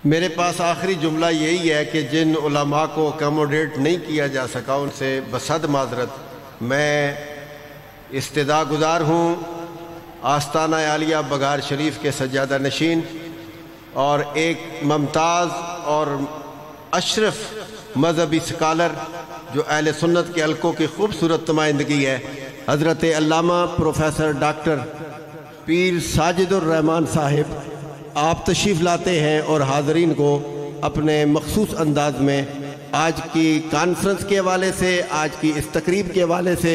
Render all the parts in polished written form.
मेरे पास आखिरी जुमला यही है कि जिन उलमा को अकोमोडेट नहीं किया जा सका उनसे बसद माजरत मैं इस्तिदा गुज़ार हूँ। आस्ताना आलिया बगार शरीफ के सज्जादा नशीन और एक मुमताज़ और अशरफ मजहबी स्कॉलर जो अहले सुन्नत के हल्कों की खूबसूरत नुमाइंदगी है, हज़रत अल्लामा प्रोफेसर डॉक्टर पीर साजिदुर रहमान साहिब आप तशरीफ़ लाते हैं और हाज़रीन को अपने मखसूस अंदाज में आज की कॉन्फ्रेंस के हवाले से, आज की इस तकरीब के हवाले से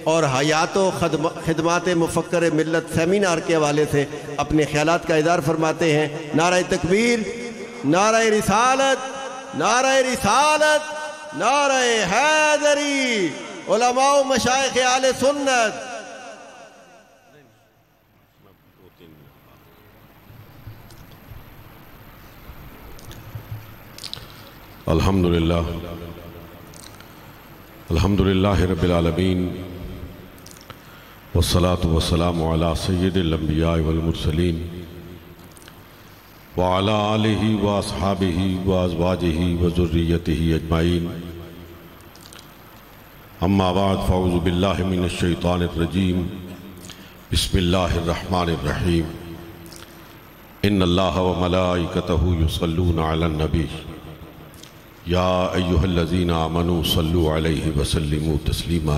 और हयात व खिदमात मुफ़क्कर मिल्लत सेमिनार के हवाले से अपने ख़यालात का इज़हार फरमाते हैं। नारा तकबीर, नारा रिसालत, नारा रिसालत, नारा हैदरी, उलमा व मशाइख़ आले सुन्नत। अल्हम्दुलिल्लाह अल्हम्दुलिल्लाह रब्बिल आलमीन वस्सलातु वस्सलामु अला सय्यिदिल अंबिया वल मुरसलीन व अला आलिहि व अस्हाबिहि व अज़वाजिहि व ज़ुर्रिय्यतिहि अजमाइन। अम्मा बाद फ़अऊज़ु बिल्लाहि मिनश शैतानिर रजीम। बिस्मिल्लाहिर रहमानिर रहीम। इन्नल्लाह व मलाइकतहु युसल्लूना अलन नबी या अय्युहल्लज़ीना आमनू सल्लु अलैहि व सल्लिमू तस्लीमा।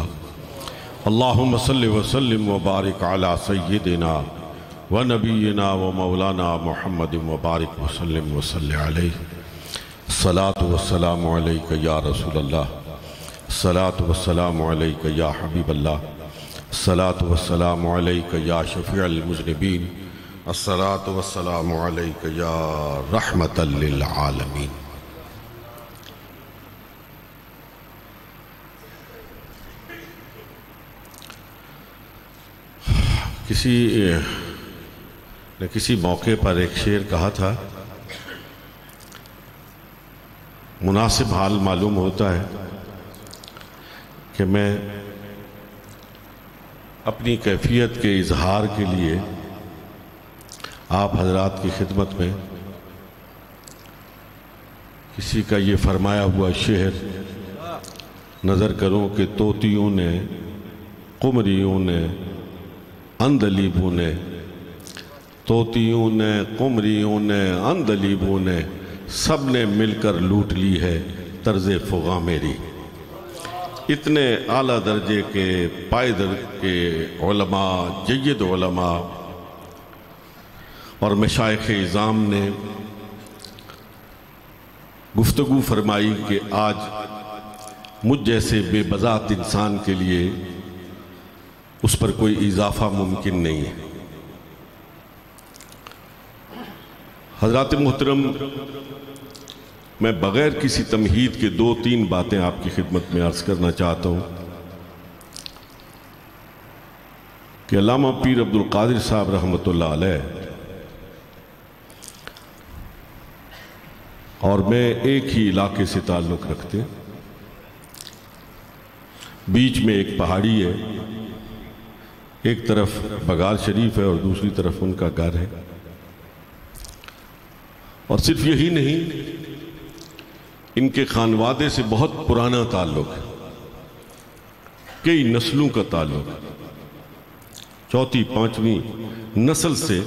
अल्लाहुम्मा सल्लि व सल्लिम व बारिक अला सय्यिदिना व नबीना व मौलाना मुहम्मदिन व बारिक व सल्लिम व सल्लि अलैहि। सलातु व सलामु अलैका या रसूलल्लाह, सलातु व सलामु अलैका या हबीबल्लाह, सलातु व सलामु अलैका या शफीअल मुज़निबीन, अस्सलातु व सलामु अलैका या रहमतल लिल आलमीन। किसी ने किसी मौके पर एक शेर कहा था, मुनासिब हाल मालूम होता है कि मैं अपनी कैफियत के इजहार के लिए आप हजरात की खिदमत में किसी का ये फरमाया हुआ शेर नज़र करूं कि तोतियों ने, कुमरियों ने, अंधलीबों ने, तोतियों ने, कुमरियों ने, अंधलीबों ने, सब ने मिलकर लूट ली है तर्ज़े फ़ुग़ा मेरी। इतने आला दर्जे के पायदर के उलमा, जय्यद उलमा और मशाइख़ इज़ाम ने गुफ्तगू फरमाई कि आज मुझ जैसे बेबज़ात इंसान के लिए उस पर कोई इजाफा मुमकिन नहीं है। हज़रात मोहतरम, मैं बग़ैर किसी तमहीद के दो तीन बातें आपकी खिदमत में अर्ज़ करना चाहता हूँ कि अल्लामा पीर अब्दुल क़ादिर साहब रहमतुल्लाह अलैह और मैं एक ही इलाके से ताल्लुक़ रखते हैं। बीच में एक पहाड़ी है, एक तरफ बगार शरीफ है और दूसरी तरफ उनका घर है। और सिर्फ यही नहीं, इनके खानवादे से बहुत पुराना ताल्लुक है, कई नस्लों का ताल्लुक, चौथी पांचवी नस्ल से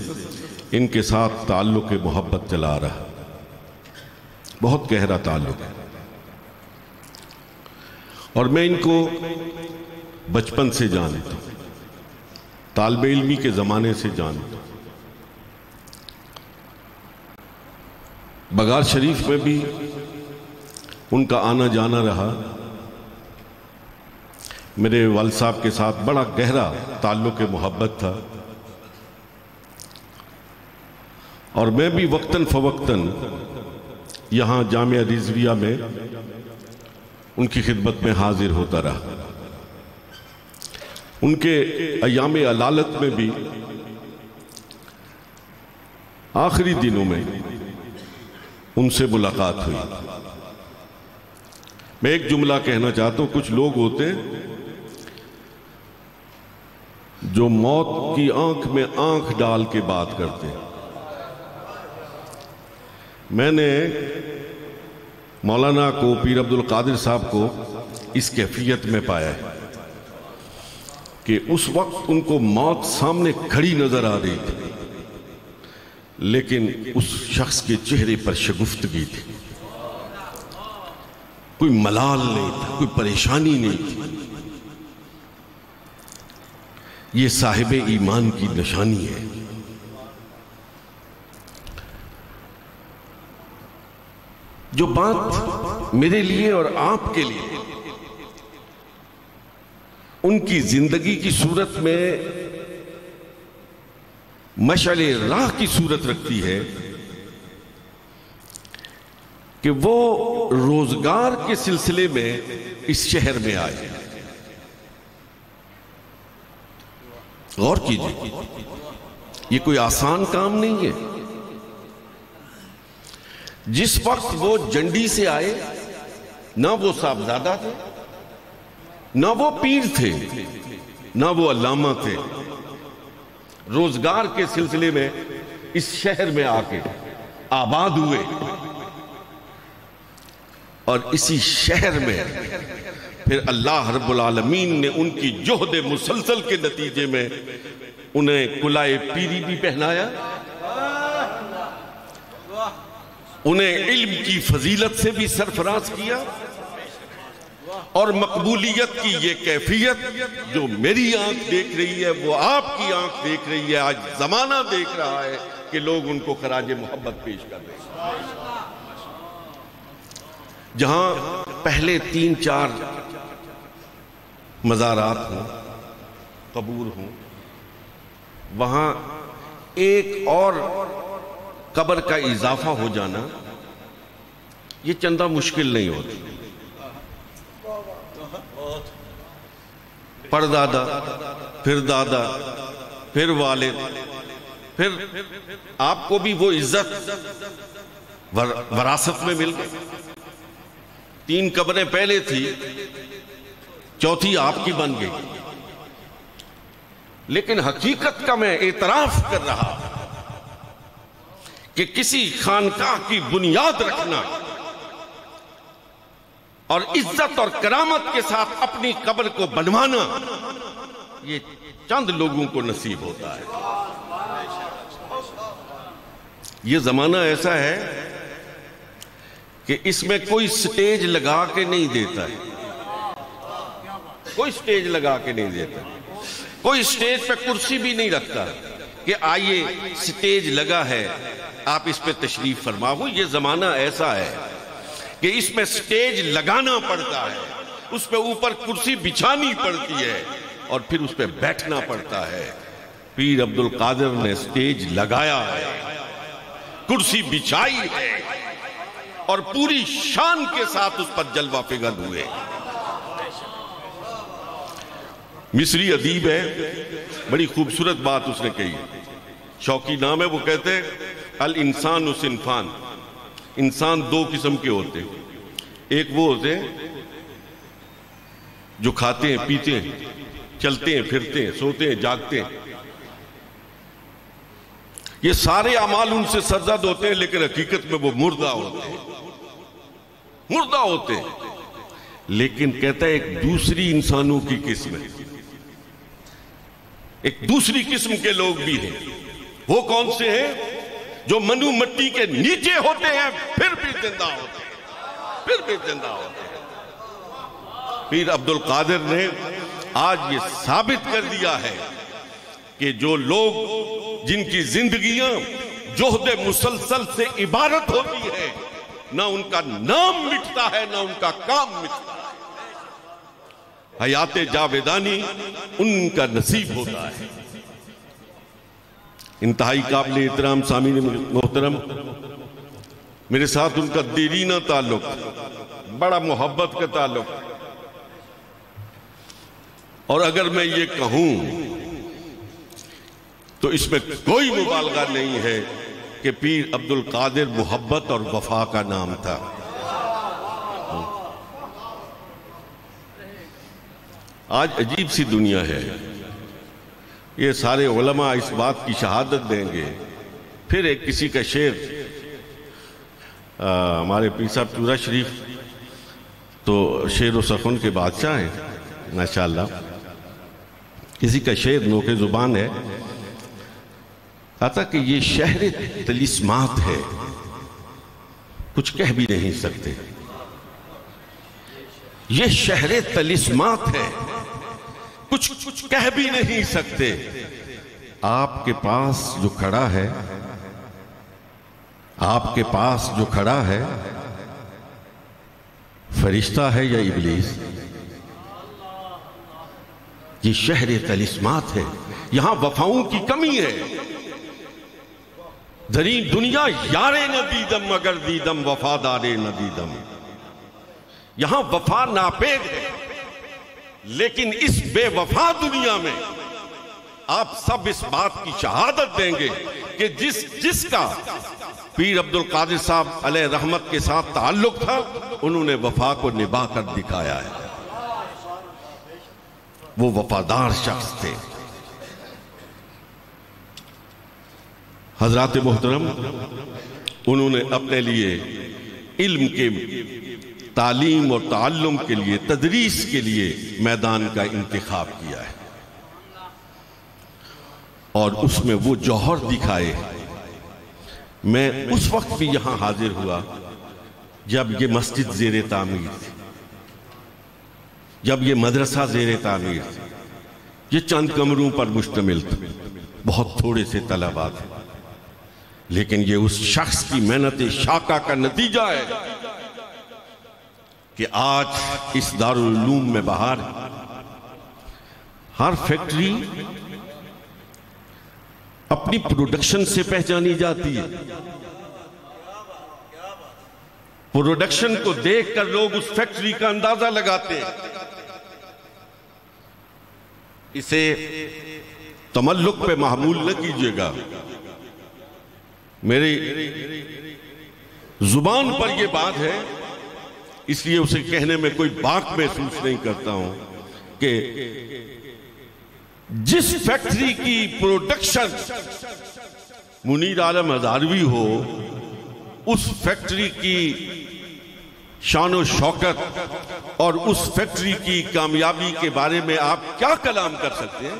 इनके साथ ताल्लुक मोहब्बत चला रहा, बहुत गहरा ताल्लुक है। और मैं इनको बचपन से जानता हूँ, तालिब इल्मी के ज़माने से जानता हूँ। बगार शरीफ में भी उनका आना जाना रहा। मेरे वालिद साहब के साथ बड़ा गहरा ताल्लुक़ मोहब्बत था और मैं भी वक्तन फ़वक्तन यहाँ जामिया रिज़विया में उनकी खिदमत में हाजिर होता रहा। उनके अयाम अलालत में भी आखिरी दिनों में उनसे मुलाकात हुई। मैं एक जुमला कहना चाहता हूँ, कुछ लोग होते हैं जो मौत की आंख में आंख डाल के बात करते हैं। मैंने मौलाना को, पीर अब्दुल कादिर साहब को इस कैफियत में पाया है कि उस वक्त उनको मौत सामने खड़ी नजर आ रही थी, लेकिन उस शख्स के चेहरे पर शगुफ्तगी थी, कोई मलाल नहीं था, कोई परेशानी नहीं थी। ये साहिब ईमान की निशानी है। जो बात मेरे लिए और आपके लिए उनकी जिंदगी की सूरत में मशाले राह की सूरत रखती है कि वो रोजगार के सिलसिले में इस शहर में आए। गौर कीजिए, ये कोई आसान काम नहीं है। जिस वक्त वो जंडी से आए, ना वो साहबजादा थे, ना वो पीर थे, ना वो अल्लामा थे। रोजगार के सिलसिले में इस शहर में आके आबाद हुए और इसी शहर में फिर अल्लाह रब्बुल आलमीन ने उनकी जोहद मुसलसल के नतीजे में उन्हें कुलाए पीरी भी पहनाया, उन्हें इल्म की फजीलत से भी सरफराज किया और मकबूलियत की ये कैफियत जो मेरी आंख देख रही है, वो आपकी आंख देख रही है। आज जमाना देख रहा है कि लोग उनको खराज मोहब्बत पेश कर रहे हैं। जहां पहले 3-4 मज़ारात हों, कबूर हों, वहां एक और कब्र का इजाफा हो जाना ये चंदा मुश्किल नहीं होती। परदादा, फिर दादा, फिर वालिद, फिर आपको भी वो इज्जत वरासत में मिल गई। 3 कब्रें पहले थी, चौथी आपकी बन गई। लेकिन हकीकत का मैं एतराफ कर रहा कि किसी खानकाह की बुनियाद रखना और इज्जत और करामत के साथ अपनी कब्र को बनवाना, ये चंद लोगों को नसीब होता है। ये जमाना ऐसा है कि इसमें कोई स्टेज लगा के नहीं देता है, कोई स्टेज लगा के नहीं देता, कोई स्टेज पे कुर्सी भी नहीं रखता कि आइए स्टेज लगा है आप इस पे तशरीफ फरमाओ। ये जमाना ऐसा है कि इसमें स्टेज लगाना पड़ता है, उस पे ऊपर कुर्सी बिछानी पड़ती है और फिर उस पे बैठना पड़ता है। पीर अब्दुल कादिर ने स्टेज लगाया है, कुर्सी बिछाई है और पूरी शान के साथ उस पर जलवा फिगन हुए। मिस्री अदीब है, बड़ी खूबसूरत बात उसने कही, शौकी नाम है। वो कहते हैं अल इंसान उस इनफान, इंसान 2 किस्म के होते हैं। एक वो होते हैं जो खाते हैं, पीते हैं, चलते हैं, फिरते हैं, सोते हैं, जागते हैं, ये सारे अमाल उनसे सरजद होते हैं, लेकिन हकीकत में वो मुर्दा होते हैं, मुर्दा होते हैं। लेकिन कहता है एक दूसरी इंसानों की किस्म है, एक दूसरी किस्म के लोग भी हैं। वो कौन से हैं? जो मनु मट्टी के नीचे होते हैं फिर भी जिंदा होते हैं, फिर भी जिंदा होते हैं। पीर अब्दुल कादिर ने आज ये साबित कर दिया है कि जो लोग जिनकी जिंदगियां जोहद मुसलसल से इबारत होती है, ना उनका नाम मिटता है ना उनका काम मिटता है। हयाते जावेदानी उनका नसीब होता है। इंतहाई काबिल एहतराम सामीन मोहतरम, मेरे साथ उनका देरीना ताल्लुक, बड़ा मोहब्बत का ताल्लुक, और अगर मैं ये कहूं तो इसमें कोई मुबालगा नहीं है कि पीर अब्दुल कादिर मोहब्बत और वफा का नाम था। आज अजीब सी दुनिया है, ये सारे उलमा इस बात की शहादत देंगे। फिर एक किसी का शेर हमारे पीर साहब चूरा शरीफ तो शेर व सखन के बादशाह हैं माशाअल्लाह। किसी का शेर नोके जुबान है, कहता कि ये शहर तलिस्मात है, कुछ कह भी नहीं सकते। ये शहर तलिस्मात है, कुछ कह भी नहीं सकते। आपके पास जो खड़ा है, आपके पास जो खड़ा है, फरिश्ता है या इब्लीस? ये शहर तलिस्मात है, यहां वफाओं की कमी है। जरी दुनिया यारे न दीदम मगर दीदम वफादारे न दीदम। यहां वफा नापेद है, लेकिन इस बेवफा दुनिया में आप सब इस बात की शहादत देंगे कि जिसका पीर अब्दुल कादिर साहब अलैहि रहमत के साथ ताल्लुक था, उन्होंने वफा को निभा कर दिखाया है। वो वफादार शख्स थे। हजरात मोहतरम, उन्होंने अपने लिए इल्म के तालीम और ताल्लुम के लिए, तदरीस के लिए मैदान का इंतखाब किया है और उसमें वो जौहर दिखाए। मैं उस वक्त भी यहां हाजिर हुआ जब ये मस्जिद ज़ेरे तामीर थी, जब ये मदरसा ज़ेरे तामीर थी। ये चंद कमरों पर मुश्तमिल था, बहुत थोड़े से तलबा थे, लेकिन ये उस शख्स की मेहनत शाका का नतीजा है कि आज इस दारुल उलूम में बाहर हर फैक्ट्री अपनी प्रोडक्शन से पहचानी जाती है। प्रोडक्शन को देखकर लोग उस फैक्ट्री का अंदाजा लगाते हैं। इसे तमल्लुक पे महमूल न कीजिएगा। मेरी जुबान पर यह बात है, इसलिए उसे कहने में कोई बात महसूस नहीं करता हूं कि जिस फैक्ट्री की प्रोडक्शन मुनीर आलम हजारवी हो, उस फैक्ट्री की शान शौकत और उस फैक्ट्री की कामयाबी के बारे में आप क्या कलाम कर सकते हैं?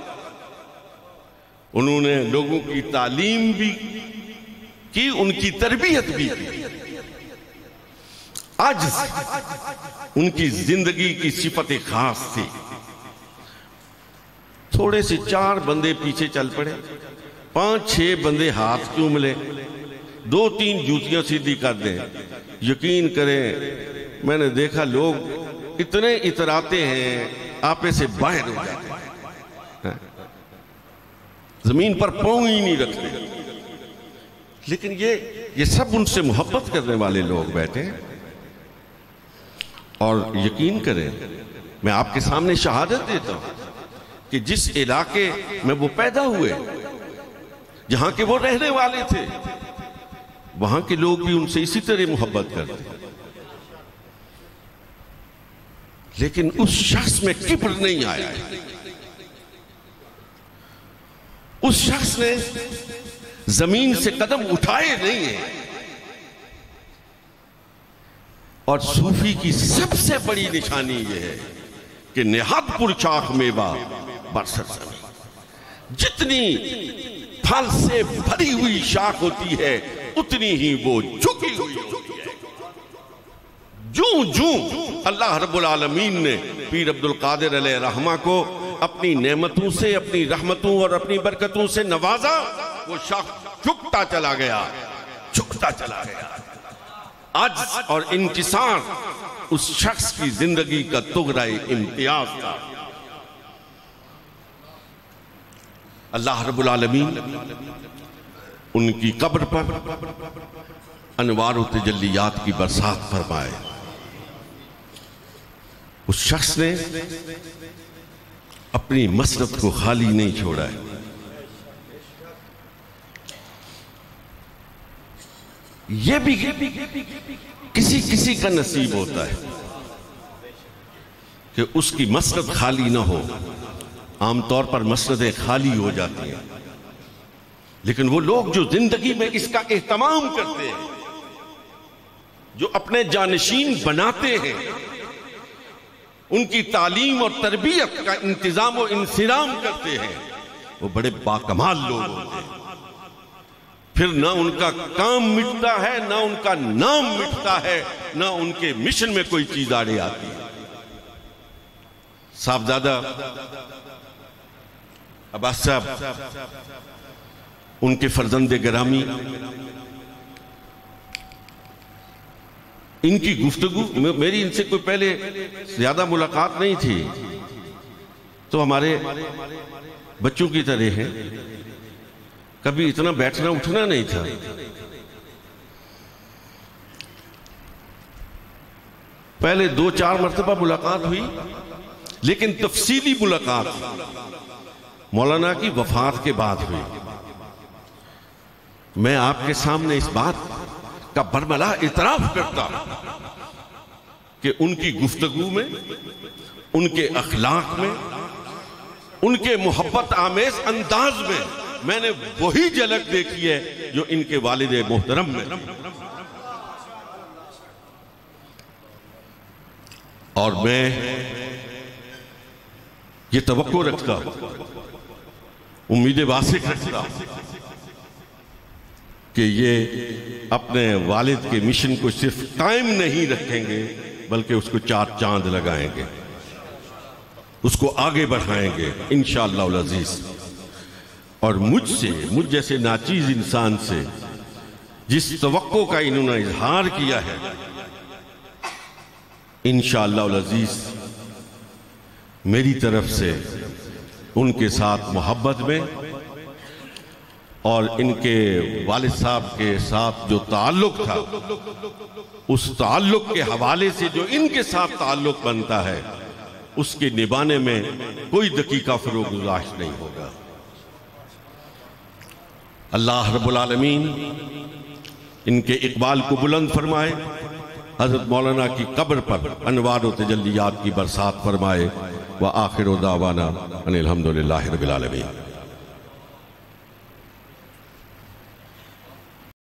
उन्होंने लोगों की तालीम भी की, उनकी तरबियत भी की। आज उनकी जिंदगी की सिफत खास थी। थोड़े से 4 बंदे पीछे चल पड़े, 5-6 बंदे हाथ चूम ले, 2-3 जूतियां सीधी कर दें। यकीन करें, मैंने देखा लोग इतने इतराते हैं, आपे से बाहर हो जाते हैं, जमीन पर पांव ही नहीं रखते। लेकिन ये सब उनसे मोहब्बत करने वाले लोग बैठे हैं। और यकीन करें, मैं आपके सामने शहादत देता हूं कि जिस इलाके में वो पैदा हुए, जहां के वो रहने वाले थे, वहां के लोग भी उनसे इसी तरह मोहब्बत करते। लेकिन उस शख्स में किब्र नहीं आया है। उस शख्स ने जमीन से कदम उठाए नहीं है। और सूफी की सबसे बड़ी निशानी यह है कि निहात पुरचाक मेवा बरसत जमीन। जितनी फल से भरी हुई शाख होती है, उतनी ही वो झुकी हुई होती है। जूं जूं अल्लाह रब्बुल आलमीन ने पीर अब्दुल कादिर अलैहि रहमा को अपनी नेमतों से, अपनी रहमतों और अपनी बरकतों से नवाजा, वो शाख झुकता चला गया, झुकता चला गया। आज और इंकिसार उस शख्स की जिंदगी का तुगरा-ए इम्तियाज था। अल्लाह रब्बुल आलमीन उनकी कब्र पर अनवार व तजल्लियात की बरसात फरमाए। उस शख्स ने अपनी मसरत को खाली नहीं छोड़ा है। ये भी किसी किसी का नसीब होता है कि उसकी मसरत खाली ना हो। आमतौर पर मसरतें खाली हो जाती हैं, लेकिन वो लोग जो जिंदगी में इसका एहतमाम करते हैं, जो अपने जानशीन बनाते हैं, उनकी तालीम और तरबियत का इंतजाम और इंसिराम करते हैं, वो बड़े बाकमाल लोग होते हैं। फिर ना उनका काम मिटता है, ना उनका नाम मिटता है, ना उनके मिशन में कोई चीज आड़े आती है। साहबजादा अब्बास साहब, उनके फर्जंदे गिरामी, इनकी गुफ्तगू, मेरी इनसे कोई पहले ज्यादा मुलाकात नहीं थी, तो हमारे बच्चों की तरह हैं, कभी इतना बैठना उठना नहीं था। पहले 2-4 मरतबा मुलाकात हुई, लेकिन तफसीली मुलाकात मौलाना की वफात के बाद हुई। मैं आपके सामने इस बात का बरमला इतराफ करता कि उनकी गुफ्तगू में, उनके अखलाक में, उनके मोहब्बत आमेज अंदाज में मैंने वही झलक देखी है जो इनके वालिद मोहतरम में। और मैं ये तवक्को रखता, उम्मीद वासिक रखता कि ये अपने वालिद के मिशन को सिर्फ कायम नहीं रखेंगे, बल्कि उसको 4 चांद लगाएंगे, उसको आगे बढ़ाएंगे इंशाअल्लाह अज़ीज़। और मुझ जैसे नाचीज इंसान से जिस तवक्को का इन्होंने इजहार किया है, इंशाअल्लाह अज़ीज़ मेरी तरफ से उनके साथ मोहब्बत में और इनके वालिद साहब के साथ जो ताल्लुक था, उस ताल्लुक के हवाले से जो इनके साथ ताल्लुक बनता है, उसके निभाने में कोई दकीका फरोग गुज़ारिश नहीं होगा। अल्लाह रब्बुल आलमीन इनके इकबाल को बुलंद फरमाए, हज़रत मौलाना की कब्र पर अनवार व तजल्लियात की बरसात फरमाए। व आखिर दावाना अनिल हम्दुलिल्लाहि रब्बिल आलमीन।